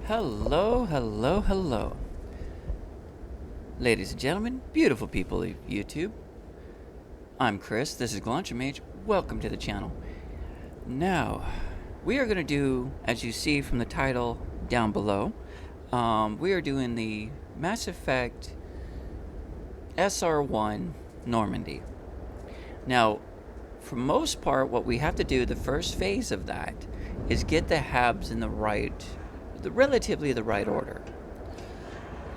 Hello, hello, hello. Ladies and gentlemen, beautiful people of YouTube. I'm Chris, this is Mage. Welcome to the channel. Now, we are going to do, as you see from the title down below, we are doing the Mass Effect SR1 Normandy. Now, for most part, what we have to do, the first phase of that, is get the habs in the relatively the right order.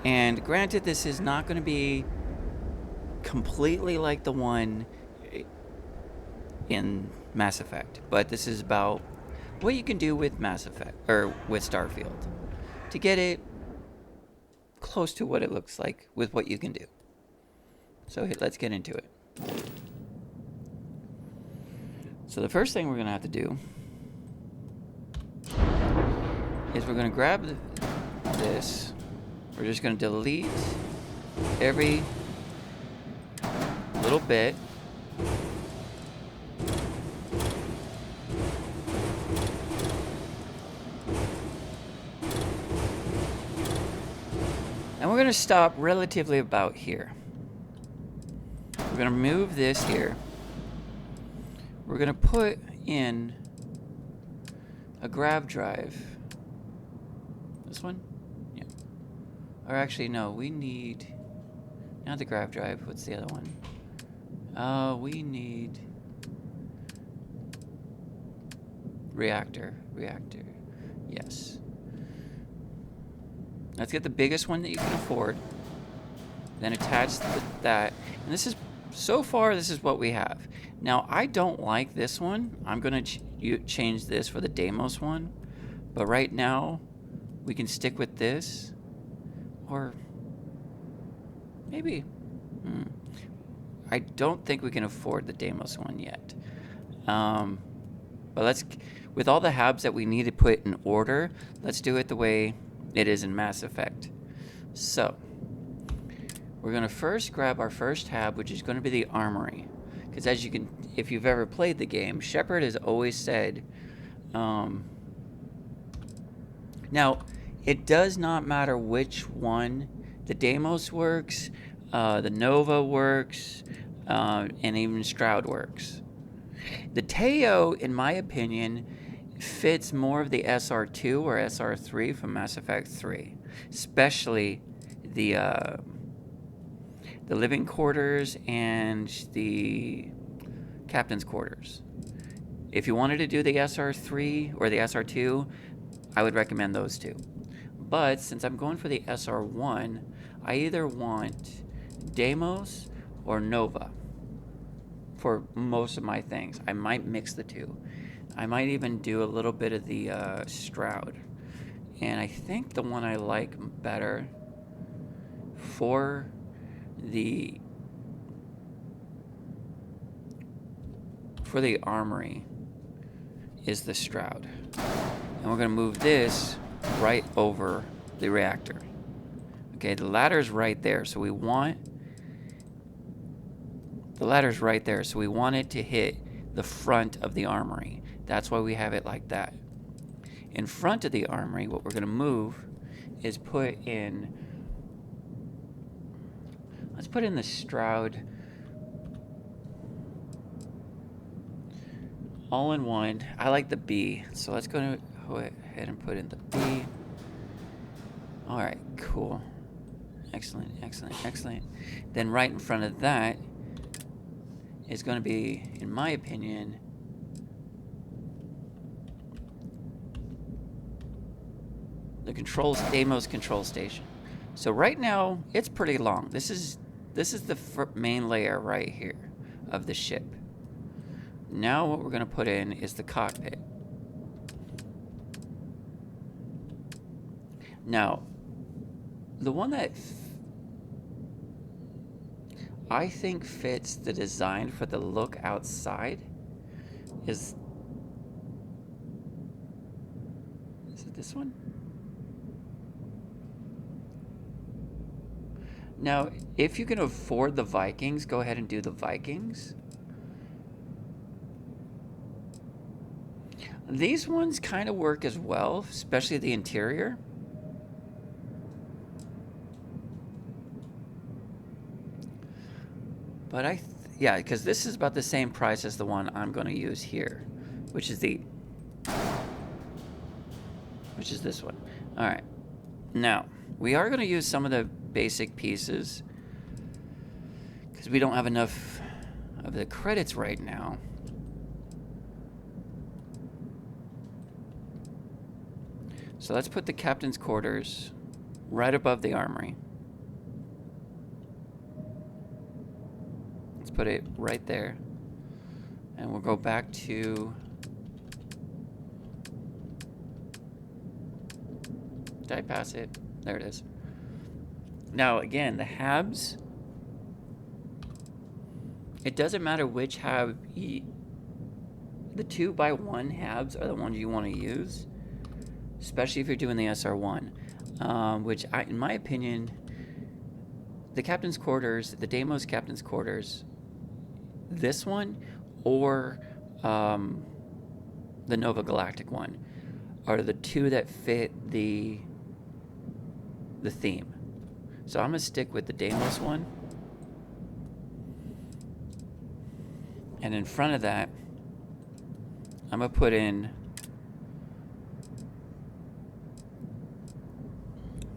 And granted, this is not going to be completely like the one in Mass Effect, but this is about what you can do with Mass Effect, or with Starfield, to get it close to what it looks like with what you can do. So let's get into it. So the first thing we're going to have to do is we're going to grab this. We're just going to delete every little bit. And we're going to stop relatively about here. We're going to move this here. We're going to put in a grav drive. This one? Yeah. Or actually, no, we need... Not the grav drive. What's the other one? We need... Reactor. Yes. Let's get the biggest one that you can afford. Then attach that. And this is... So far, this is what we have. Now, I don't like this one. I'm going to change this for the Demios one. But right now, we can stick with this. Or maybe... I don't think we can afford the Demios one yet. But let's... With all the habs that we need to put in order, let's do it the way it is in Mass Effect. So... We're going to first grab our first hab, which is going to be the armory. Because as you can, if you've ever played the game, Shepard has always said, now, it does not matter which one. The Demios works, the Nova works, and even Stroud works. The Teo, in my opinion, fits more of the SR2 or SR3 from Mass Effect 3. Especially the living quarters and the captain's quarters. If you wanted to do the SR3 or the SR2, I would recommend those two. But since I'm going for the SR1, I either want Demios or Nova for most of my things. I might mix the two. I might even do a little bit of the Stroud. And I think the one I like better for the armory is the Stroud. And we're going to move this right over the reactor. Okay, the ladder's right there, so we want it to hit the front of the armory. That's why we have it like that. In front of the armory, what we're going to move is put in... Let's put in the Stroud all in one. I like the B, so let's go ahead and put in the B. All right, cool. Excellent. Then right in front of that is going to be, in my opinion, the Demios control station. So right now, it's pretty long. This is the main layer right here of the ship. Now what we're going to put in is the cockpit. Now, the one that I think fits the design for the look outside is it this one? Now, if you can afford the Vikings, go ahead and do the Vikings. These ones kind of work as well, especially the interior. But yeah, because this is about the same price as the one I'm going to use here, which is this one. All right. Now, we are going to use some of the basic pieces because we don't have enough of the credits right now. So let's put the captain's quarters right above the armory. Let's put it right there. And we'll go back to... Did I pass it? There it is. Now, again, the habs... It doesn't matter which hab... The 2x1 habs are the ones you want to use. Especially if you're doing the SR1. Which, in my opinion... The captain's quarters, the Demios captain's quarters... This one, or the Nova Galactic one, are the two that fit the theme. So I'm gonna stick with the Demios one, and in front of that, I'm gonna put in.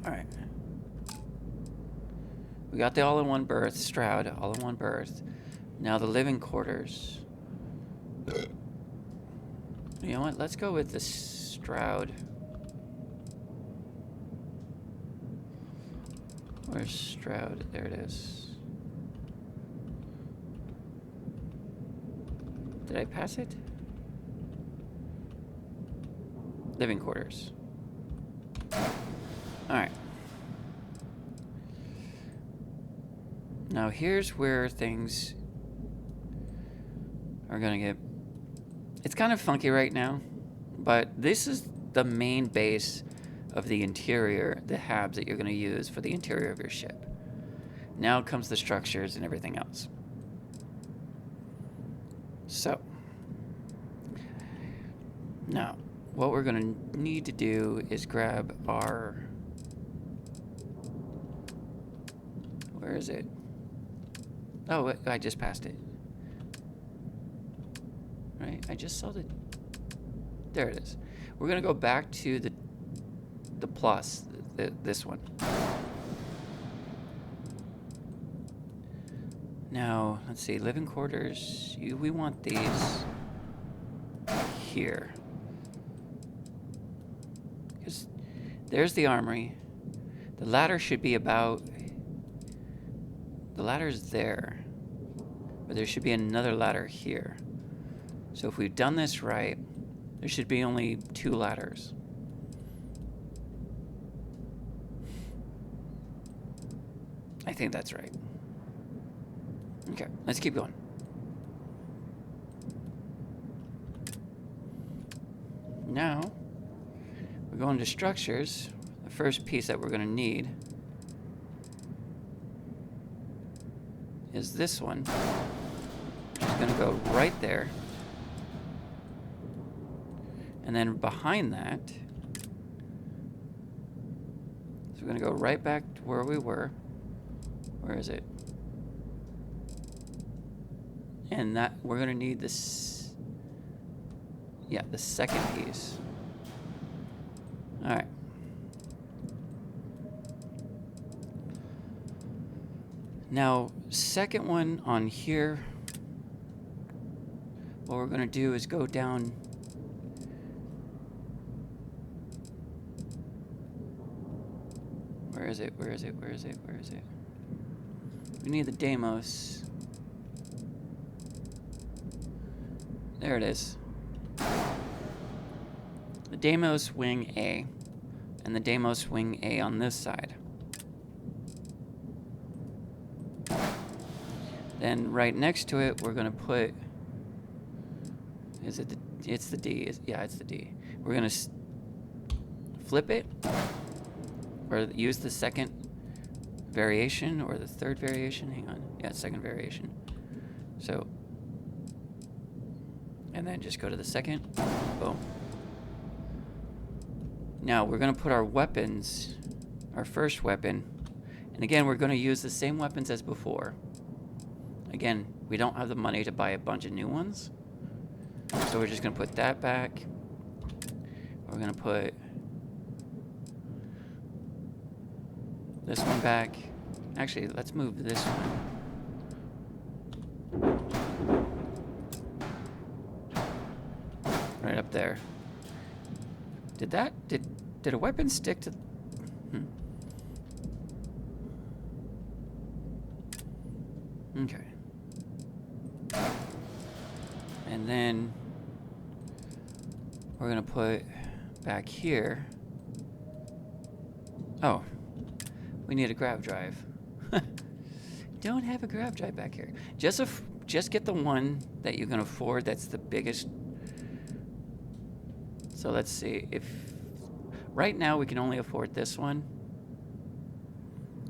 All right, we got the all-in-one berth, Stroud, all-in-one berth. Now the living quarters. You know what? Let's go with the Stroud. Where's Stroud? There it is. Did I pass it? Living quarters. Alright. Now here's where things are gonna get... It's kind of funky right now, but this is the main base of the interior, the habs that you're gonna use for the interior of your ship. Now comes the structures and everything else. So, now, what we're gonna need to do is grab our... Where is it? Oh, I just passed it. Right, I just saw the... There it is. We're gonna go back to the plus, this one. Now, let's see, living quarters, we want these here. Because there's the armory. The ladder should be about... The ladder's there. But there should be another ladder here. So if we've done this right, there should be only 2 ladders. I think that's right. Okay, let's keep going. Now, we're going to structures. The first piece that we're going to need is this one. Which is going to go right there. And then behind that, so we're going to go right back to where we were. Where is it? And that we're going to need this. Yeah, the second piece. All right. Now, second one on here. What we're going to do is go down. Where is it? Where is it? Where is it? Where is it? We need the Demios. There it is. The Demios wing A. And the Demios wing A on this side. Then right next to it, we're going to put... Is it the... It's the D. Yeah, it's the D. We're going to flip it. Or use the second variation or the third variation. Hang on. Yeah, second variation. So... And then just go to the second. Boom. Now we're going to put our weapons, our first weapon, and again we're going to use the same weapons as before. Again, we don't have the money to buy a bunch of new ones. So we're just going to put that back. We're going to put this one back. Actually, let's move this one. Right up there. Did a weapon stick to... Okay. And then we're gonna put back here. Oh, we need a grab drive. Don't have a grab drive back here. Just get the one that you can afford. That's the biggest. So let's see if right now we can only afford this one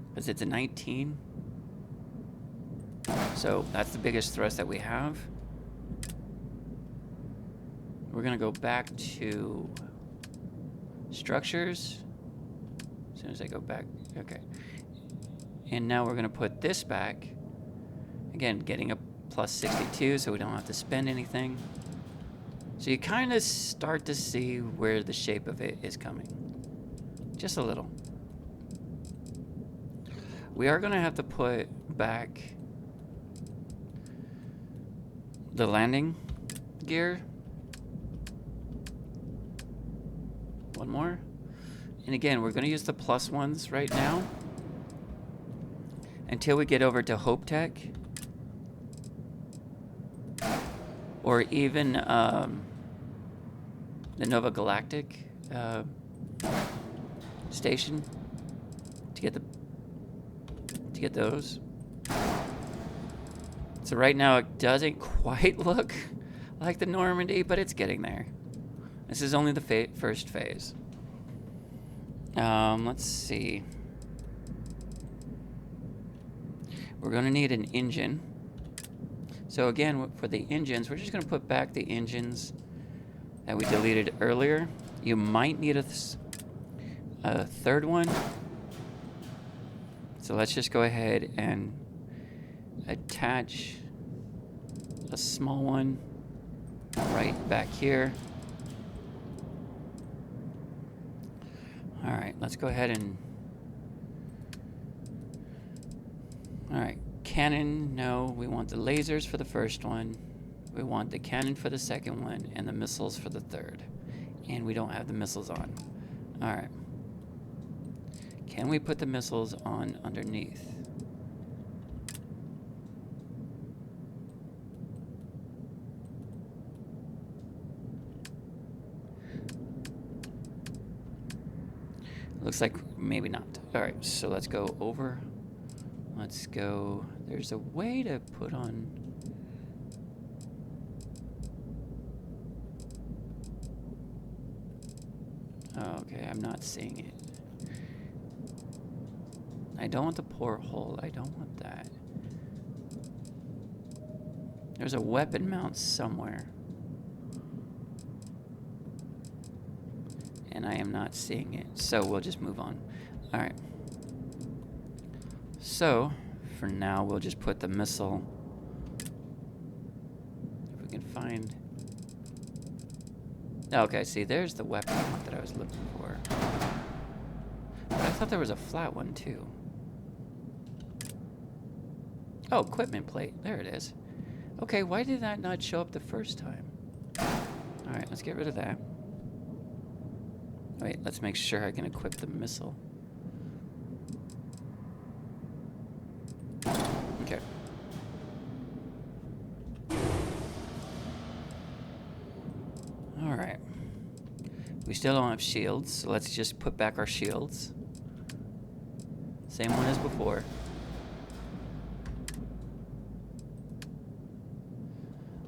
because it's a 19. So that's the biggest thrust that we have. We're gonna go back to structures. As soon as I go back, okay. And now we're gonna put this back. Again, getting a plus 62 so we don't have to spend anything. So you kind of start to see where the shape of it is coming. Just a little. We are gonna have to put back the landing gear. One more. And again, we're going to use the plus ones right now until we get over to Hope Tech. Or even the Nova Galactic station to get those. So right now it doesn't quite look like the Normandy, but it's getting there. This is only the first phase. Let's see. We're going to need an engine. So again, for the engines, we're just going to put back the engines that we deleted earlier. You might need a third one. So let's just go ahead and attach a small one right back here. All right, let's go ahead and... All right, cannon, no. We want the lasers for the first one. We want the cannon for the second one, and the missiles for the third. And we don't have the missiles on. All right. Can we put the missiles on underneath? Looks like maybe not. All right, so let's go over. Let's go. There's a way to put on. Oh, okay, I'm not seeing it. I don't want the porthole. I don't want that. There's a weapon mount somewhere. And I am not seeing it, so we'll just move on. All right. So, for now, we'll just put the missile. If we can find... Okay, see, there's the weapon that I was looking for. But I thought there was a flat one, too. Oh, equipment plate. There it is. Okay, why did that not show up the first time? All right, let's get rid of that. Wait, let's make sure I can equip the missile. Okay. All right. We still don't have shields, so let's just put back our shields. Same one as before.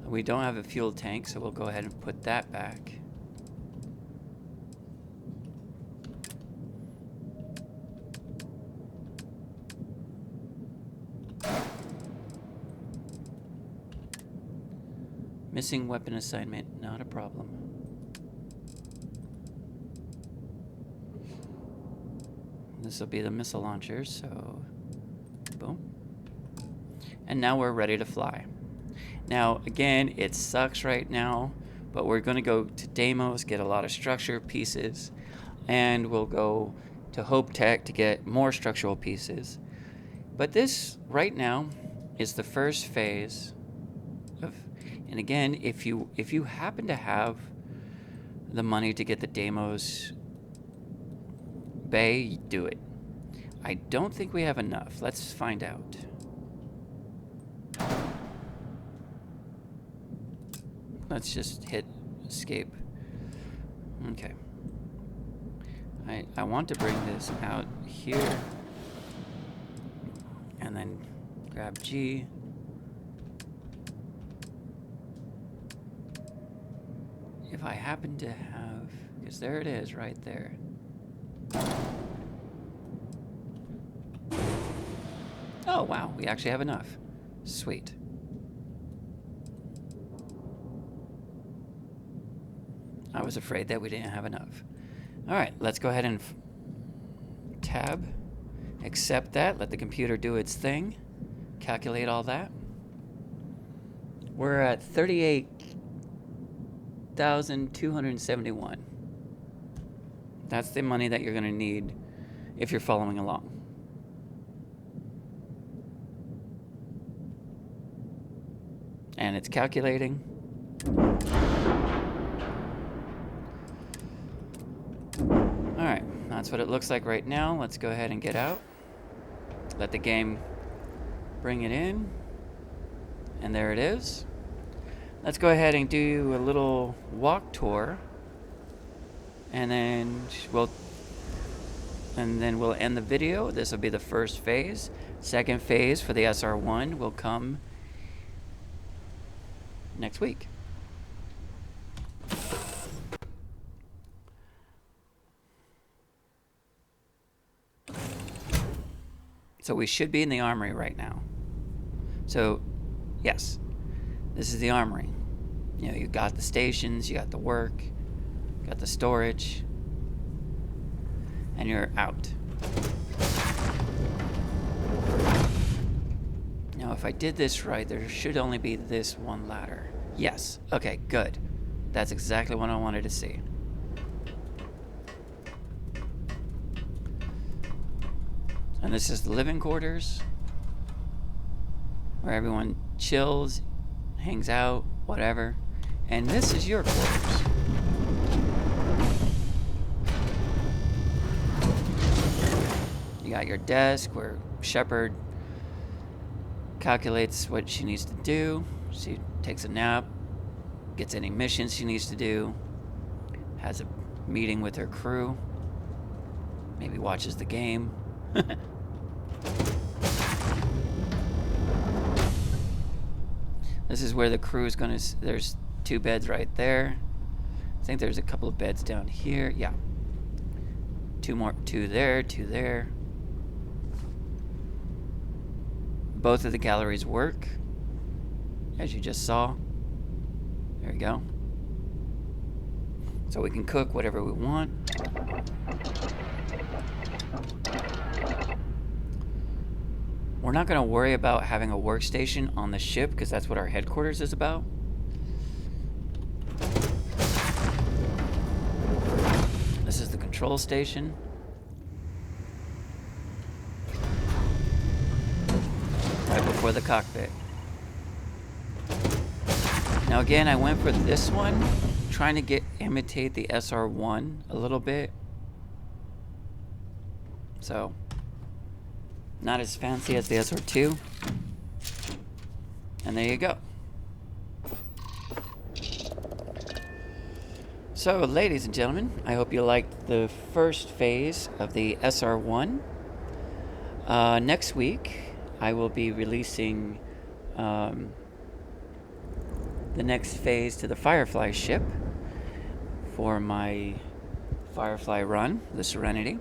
We don't have a fuel tank, so we'll go ahead and put that back. Missing weapon assignment, not a problem. This will be the missile launcher, so boom. And now we're ready to fly. Now, again, it sucks right now, but we're going to go to Demos, get a lot of structure pieces, and we'll go to Hope Tech to get more structural pieces. But this, right now, is the first phase of, and again, if you happen to have the money to get the Demos bay, do it. I don't think we have enough. Let's find out. Let's just hit escape. Okay. I want to bring this out here. And then grab G. If I happen to have, because there it is right there. Oh, wow, we actually have enough. Sweet. I was afraid that we didn't have enough. All right, let's go ahead and tab, accept that, let the computer do its thing, calculate all that. We're at 38,271. That's the money that you're going to need if you're following along. And it's calculating. Alright, that's what it looks like right now. Let's go ahead and get out. Let the game bring it in. And there it is. Let's go ahead and do a little walk tour. And then we'll end the video. This will be the first phase. Second phase for the SR1 will come next week. So we should be in the armory right now. So, yes, this is the armory. You know, you got the stations, you got the work, you got the storage, and you're out. Now, if I did this right, there should only be this one ladder. Yes. Okay, good. That's exactly what I wanted to see. And this is the living quarters, where everyone chills, hangs out, whatever. And this is your quarters. You got your desk where Shepard calculates what she needs to do. She takes a nap, gets any missions she needs to do, has a meeting with her crew, maybe watches the game. This is where the crew is going to... There's 2 beds right there. I think there's a couple of beds down here. Yeah. 2 more. 2 there, 2 there. Both of the galleries work, as you just saw. There we go. So we can cook whatever we want. We're not going to worry about having a workstation on the ship because that's what our headquarters is about. This is the control station. Right before the cockpit. Now again, I went for this one, trying to imitate the SR1 a little bit. So, not as fancy as the SR2. And there you go. So, ladies and gentlemen, I hope you liked the first phase of the SR1. Next week, I will be releasing the next phase to the Firefly ship for my Firefly run, the Serenity.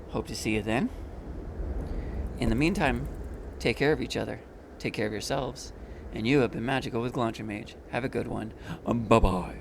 Hope to see you then. In the meantime, take care of each other, take care of yourselves, and you have been magical with Glauncher Mage. Have a good one. Bye-bye.